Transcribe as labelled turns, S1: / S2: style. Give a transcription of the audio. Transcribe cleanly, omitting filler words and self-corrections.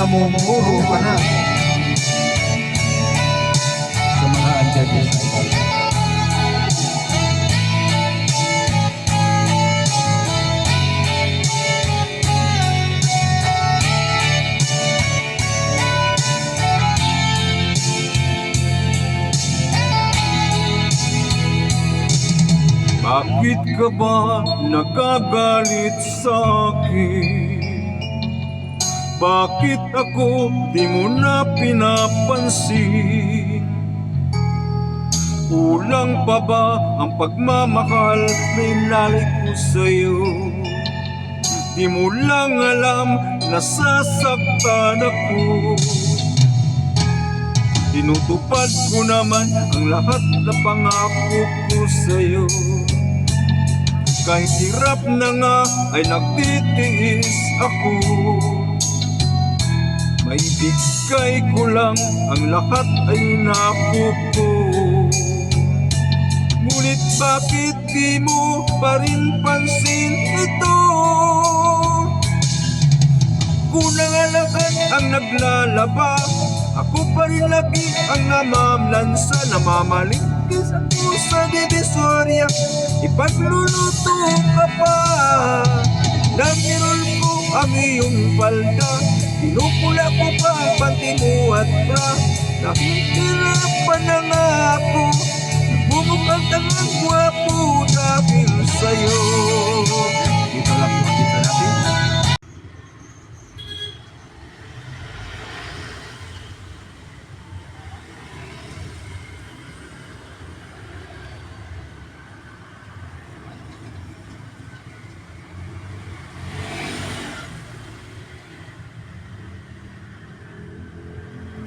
S1: namumuro ka na sa mga andyan din sa ibang.
S2: Bakit ka ba nagagalit sa akin? Bakit ako di mo na pinapansin? Kulang pa ba ang pagmamahal na inalay ko sa'yo? Di mo lang alam na sasaktan ako. Tinutupad ko naman ang lahat na pangako ko sa'yo. Kahit hirap na nga ay nagtitiis ako. Maibigay ko lang ang lahat ay napupo. Ngunit bakit di mo pa rin pansin ito? Kunangalakan ang naglalaba, ako pa rin lagi ang namamlansa. Namamaligtis ako sa divisoria, ipagluluto ka pa. Namirol ko ang iyong palda, pinupula ko pa ang panty mo at bra. Nahihirapan na nga ako, nagbumukhang tangang gwapo dahil sa'yo.
S1: Dito lang po, dito lang.